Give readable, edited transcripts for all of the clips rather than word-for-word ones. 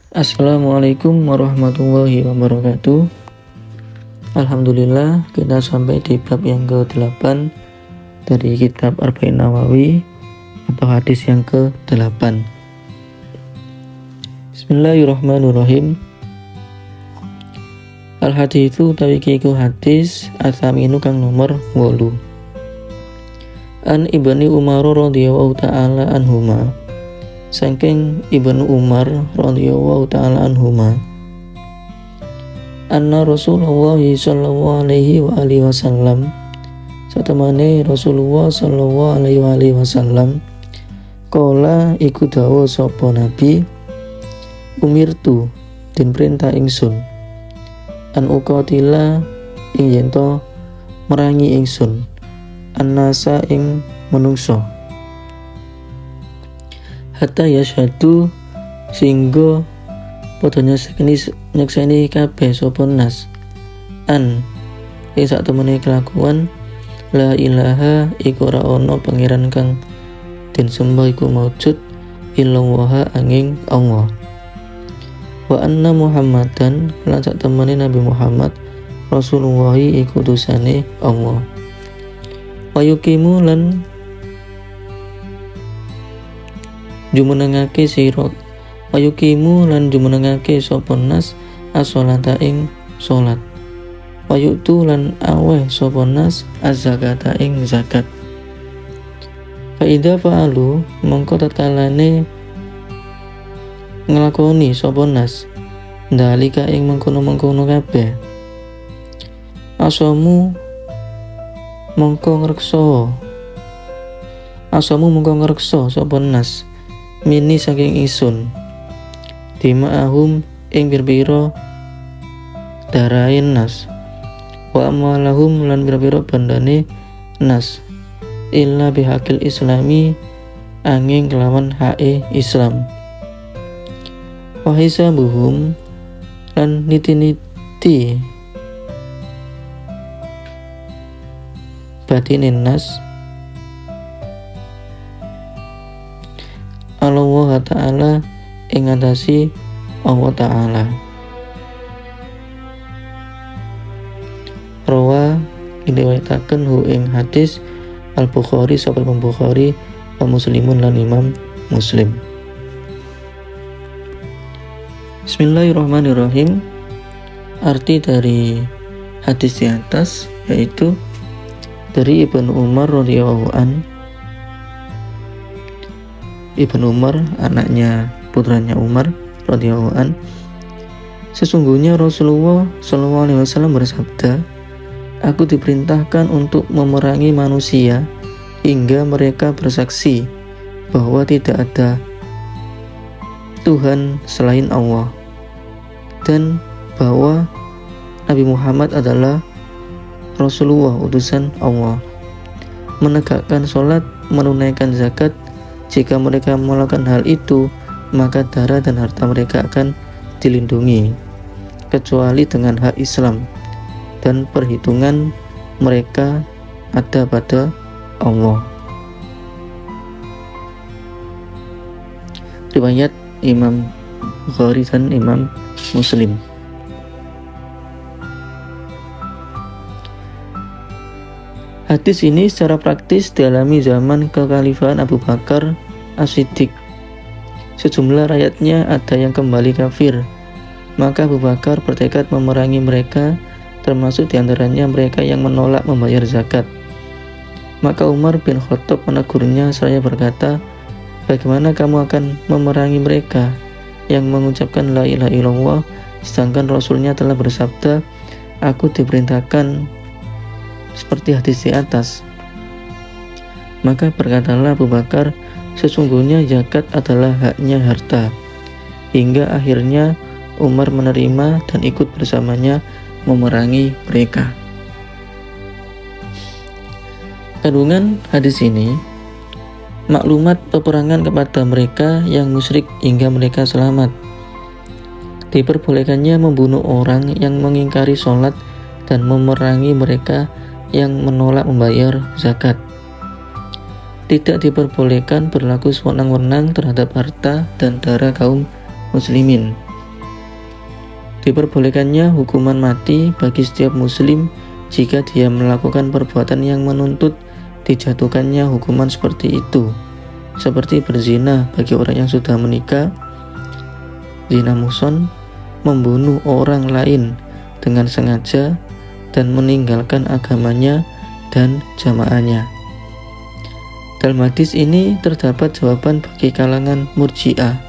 Assalamualaikum warahmatullahi wabarakatuh. Alhamdulillah kita sampai di bab yang ke-8 dari kitab Arba'in Nawawi atau hadis yang ke-8. Bismillahirrahmanirrahim. Al-haditsu utawi iku hadis asaminu kang nomor 8. An Ibni Umar radhiyallahu ta'ala anhuma. Saking Ibnu Umar radhiyallahu ta'ala anhuma, anna Rasulullah sallallahu alaihi wa alihi wasallam, satemene Rasulullah sallallahu alaihi wa alihi wasallam kala iku dawuh sapa nabi, umirtu den perintah ingsun an uqatila ing yen to merangi ingsun annasa ing menungso hatta yashhadu singgo padha nyekseni kabeh sapa nas an ing sak temene kelakuan la ilaha iku ora ana pangeran kang den sembah iku maujud illallah angin Allah wa anna Muhammadan lan sak temene Nabi Muhammad Rasulullah iku utusane Allah wa yuqimu lan jumenengake sira wayukimu lan jumenengake sapa nas as-sholata ing salat wayutu lan aweh sapa nas az-zakata ing zakat fa idza fa'alu mongko tatkalane nglakoni sapa nas ndalika ing mengkono-mengkono kabeh asamu mongko ngreksa sapa nas mini saking isun dima'ahum ing pira-pira darain nas wa amalahum lan pira-pira bandane nas illa bihaqil islami angin kelawan hae Islam wa hisabuhum lan niti-niti batinin nas Allah Ta'ala ing ngatasi Allah Ta'ala. Rawa diriwayataken hu ing hadis Al-Bukhari sapa Imam Bukhari wa Muslimun lan Imam Muslim. Bismillahirrahmanirrahim. Arti dari hadis di atas yaitu dari Ibnu Umar radhiyallahu an. Ibnu Umar, anaknya putranya Umar radhiyallahu an, sesungguhnya Rasulullah sallallahu alaihi wasallam bersabda, aku diperintahkan untuk memerangi manusia hingga mereka bersaksi bahwa tidak ada Tuhan selain Allah dan bahwa Nabi Muhammad adalah Rasulullah utusan Allah, menegakkan sholat, menunaikan zakat. Jika mereka melakukan hal itu, maka darah dan harta mereka akan dilindungi, kecuali dengan hak Islam, dan perhitungan mereka ada pada Allah. Riwayat Imam Bukhari dan Imam Muslim. Hadis ini secara praktis dialami zaman kekhalifahan Abu Bakar As-Siddiq. Sejumlah rakyatnya ada yang kembali kafir, maka Abu Bakar bertekad memerangi mereka, termasuk diantaranya mereka yang menolak membayar zakat. Maka Umar bin Khattab menegurnya seraya berkata, bagaimana kamu akan memerangi mereka yang mengucapkan la ilaha illallah, sedangkan Rasulnya telah bersabda, aku diperintahkan seperti hadis di atas. Maka berkatalah Abu Bakar, sesungguhnya zakat adalah haknya harta. Hingga akhirnya Umar menerima dan ikut bersamanya memerangi mereka. Kandungan hadis ini maklumat peperangan kepada mereka yang musyrik hingga mereka selamat. Diperbolehkannya membunuh orang yang mengingkari sholat dan memerangi mereka yang menolak membayar zakat. Tidak diperbolehkan berlaku sewenang-wenang terhadap harta dan darah kaum muslimin. Diperbolehkannya hukuman mati bagi setiap muslim jika dia melakukan perbuatan yang menuntut dijatuhkannya hukuman seperti itu, seperti berzina bagi orang yang sudah menikah, zina muhsan, membunuh orang lain dengan sengaja, dan meninggalkan agamanya dan jamaahnya. Dalam hadis ini terdapat jawaban bagi kalangan Murji'ah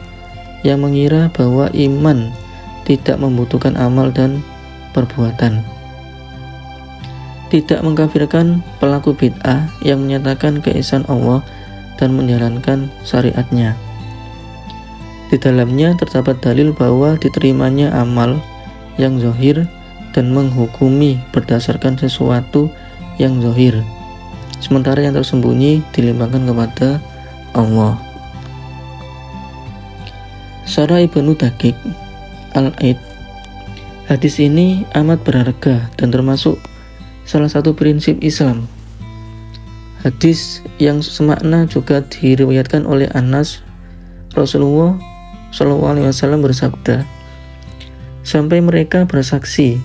yang mengira bahwa iman tidak membutuhkan amal dan perbuatan. Tidak mengkafirkan pelaku bid'ah yang menyatakan keesaan Allah dan menjalankan syariatnya. Di dalamnya terdapat dalil bahwa diterimanya amal yang zahir dan menghukumi berdasarkan sesuatu yang zahir, sementara yang tersembunyi dilimpahkan kepada Allah. Syarah Ibnu Daqiq Al-Aid. Hadis ini amat berharga dan termasuk salah satu prinsip Islam. Hadis yang semakna juga diriwayatkan oleh Anas. Rasulullah SAW bersabda, sampai mereka bersaksi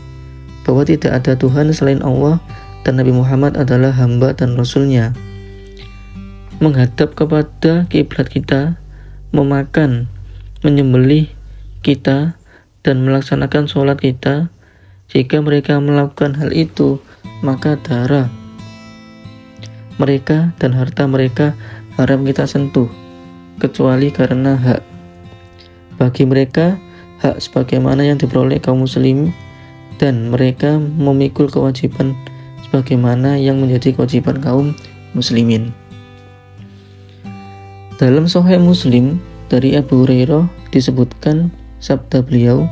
bahwa tidak ada Tuhan selain Allah dan Nabi Muhammad adalah hamba dan Rasul-Nya, menghadap kepada kiblat kita, memakan, menyembelih kita, dan melaksanakan sholat kita. Jika mereka melakukan hal itu, maka darah mereka dan harta mereka haram kita sentuh, kecuali karena hak bagi mereka, hak sebagaimana yang diperoleh kaum muslim, dan mereka memikul kewajiban sebagaimana yang menjadi kewajiban kaum muslimin. Dalam Sahih Muslim dari Abu Hurairah disebutkan sabda beliau,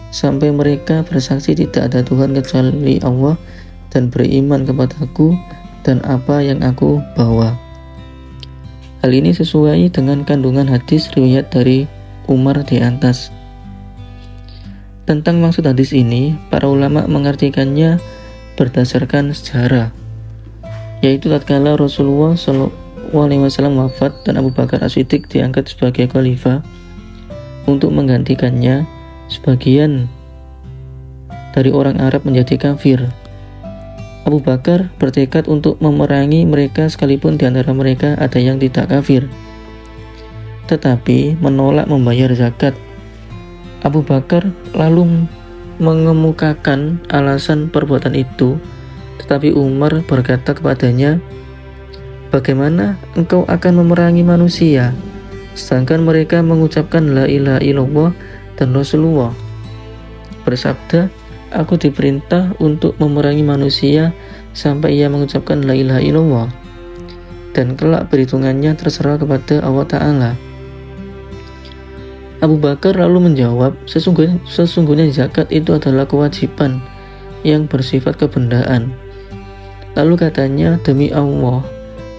sampai mereka bersaksi tidak ada Tuhan kecuali Allah dan beriman kepadaku dan apa yang aku bawa. Hal ini sesuai dengan kandungan hadis riwayat dari Umar di atas. Tentang maksud hadis ini, para ulama mengartikannya berdasarkan sejarah, yaitu tatkala Rasulullah SAW wafat dan Abu Bakar As-Siddiq diangkat sebagai khalifah untuk menggantikannya, sebagian dari orang Arab menjadi kafir. Abu Bakar bertekad untuk memerangi mereka sekalipun di antara mereka ada yang tidak kafir, tetapi menolak membayar zakat. Abu Bakar lalu mengemukakan alasan perbuatan itu, tetapi Umar berkata kepadanya, bagaimana engkau akan memerangi manusia sedangkan mereka mengucapkan la ilaha illallah dan Rasulullah bersabda, aku diperintah untuk memerangi manusia sampai ia mengucapkan la ilaha illallah, dan kelak perhitungannya terserah kepada Allah Ta'ala. Abu Bakar lalu menjawab, sesungguhnya zakat itu adalah kewajiban yang bersifat kebendaan. Lalu katanya, demi Allah,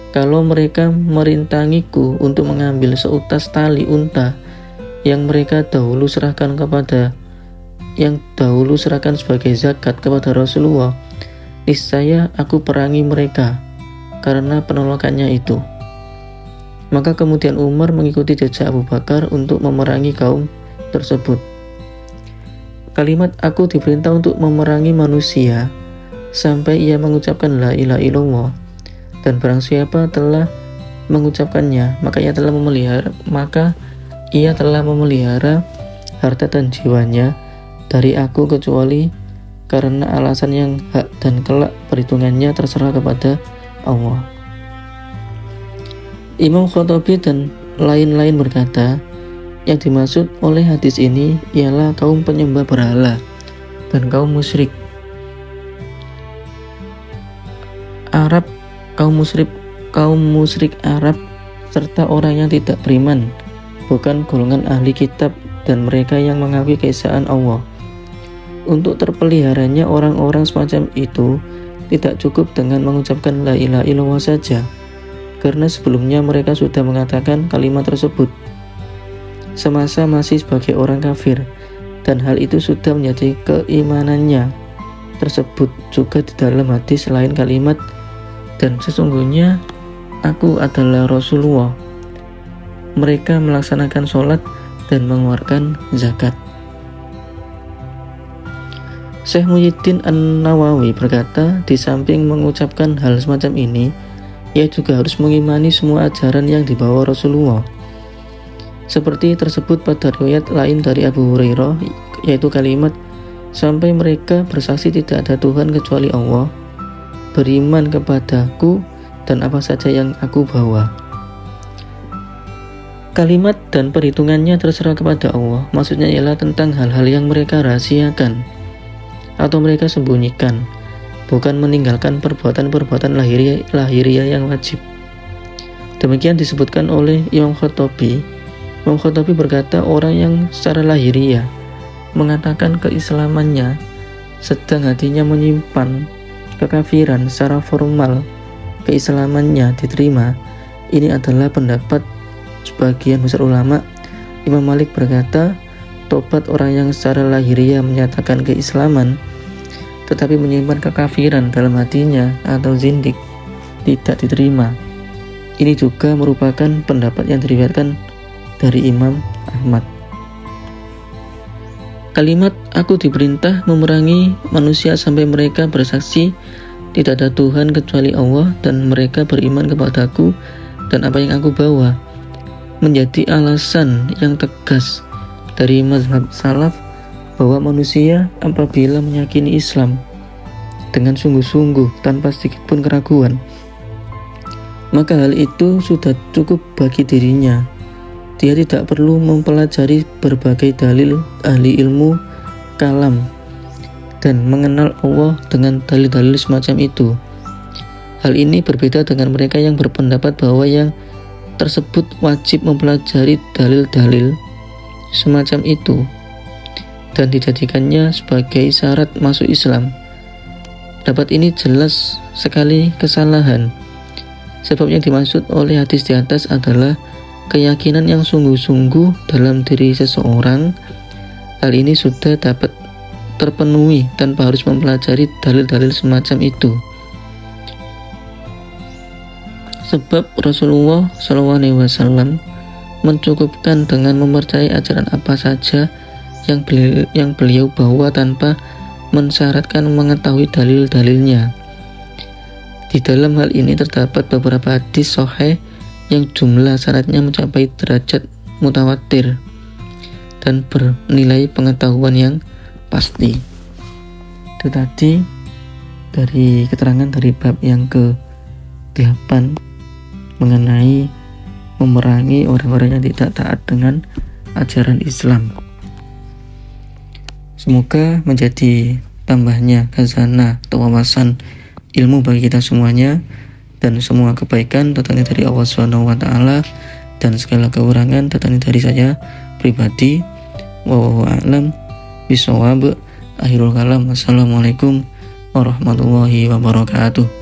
kalau mereka merintangiku untuk mengambil seutas tali unta yang dahulu serahkan sebagai zakat kepada Rasulullah, niscaya aku perangi mereka karena penolakannya itu. Maka kemudian Umar mengikuti jejak Abu Bakar untuk memerangi kaum tersebut. Kalimat aku diperintah untuk memerangi manusia sampai ia mengucapkan la ilaha illallah, dan barang siapa telah mengucapkannya, maka ia telah memelihara harta dan jiwanya dari aku kecuali karena alasan yang hak, dan kelak perhitungannya terserah kepada Allah. Imam Khattabi dan lain-lain berkata, yang dimaksud oleh hadis ini ialah kaum penyembah berhala dan kaum musyrik Arab, kaum musyrik Arab, serta orang yang tidak beriman, bukan golongan ahli kitab dan mereka yang mengakui keesaan Allah. Untuk terpeliharanya orang-orang semacam itu tidak cukup dengan mengucapkan la ilaha illallah saja, karena sebelumnya mereka sudah mengatakan kalimat tersebut semasa masih sebagai orang kafir, dan hal itu sudah menjadi keimanannya. Tersebut juga di dalam hadis lain kalimat, dan sesungguhnya aku adalah Rasulullah. Mereka melaksanakan sholat dan mengeluarkan zakat. Syekh Muhyiddin An-Nawawi berkata, di samping mengucapkan hal semacam ini, ia juga harus mengimani semua ajaran yang dibawa Rasulullah. Seperti tersebut pada riwayat lain dari Abu Hurairah, yaitu kalimat, sampai mereka bersaksi tidak ada Tuhan kecuali Allah, beriman kepadaku dan apa saja yang aku bawa. Kalimat dan perhitungannya terserah kepada Allah, maksudnya ialah tentang hal-hal yang mereka rahasiakan atau mereka sembunyikan, bukan meninggalkan perbuatan-perbuatan lahiriah yang wajib. Demikian disebutkan oleh Imam Khattabi. Imam Khattabi berkata, orang yang secara lahiriah mengatakan keislamannya, sedang hatinya menyimpan kekafiran, secara formal keislamannya diterima. Ini adalah pendapat sebagian besar ulama. Imam Malik berkata, tobat orang yang secara lahiriah menyatakan keislaman tetapi menyimpan kekafiran dalam hatinya atau zindik tidak diterima. Ini juga merupakan pendapat yang diriwayatkan dari Imam Ahmad. Kalimat aku diperintah memerangi manusia sampai mereka bersaksi tidak ada Tuhan kecuali Allah dan mereka beriman kepadaku dan apa yang aku bawa, menjadi alasan yang tegas dari mazhab salaf bahwa manusia apabila meyakini Islam dengan sungguh-sungguh tanpa sedikit pun keraguan, maka hal itu sudah cukup bagi dirinya. Dia tidak perlu mempelajari berbagai dalil ahli ilmu kalam dan mengenal Allah dengan dalil-dalil semacam itu. Hal ini berbeda dengan mereka yang berpendapat bahwa yang tersebut wajib mempelajari dalil-dalil semacam itu dan dijadikannya sebagai syarat masuk Islam. Pendapat ini jelas sekali kesalahan, sebab yang dimaksud oleh hadis di atas adalah keyakinan yang sungguh-sungguh dalam diri seseorang. Hal ini sudah dapat terpenuhi tanpa harus mempelajari dalil-dalil semacam itu. Sebab Rasulullah SAW mencukupkan dengan mempercayai ajaran apa saja yang beliau bawa tanpa mensyaratkan mengetahui dalil-dalilnya. Di dalam hal ini terdapat beberapa hadis sahih yang jumlah syaratnya mencapai derajat mutawatir dan bernilai pengetahuan yang pasti. Itu tadi dari keterangan dari bab yang ke-8 mengenai memerangi orang-orang yang tidak taat dengan ajaran Islam. Semoga menjadi tambahnya khazanah atau wawasan ilmu bagi kita semuanya, dan semua kebaikan datangnya dari Allah SWT dan segala kekurangan datangnya dari saya pribadi. Wallahu a'lam bishawab. Akhirul kalam. Wassalamualaikum warahmatullahi wabarakatuh.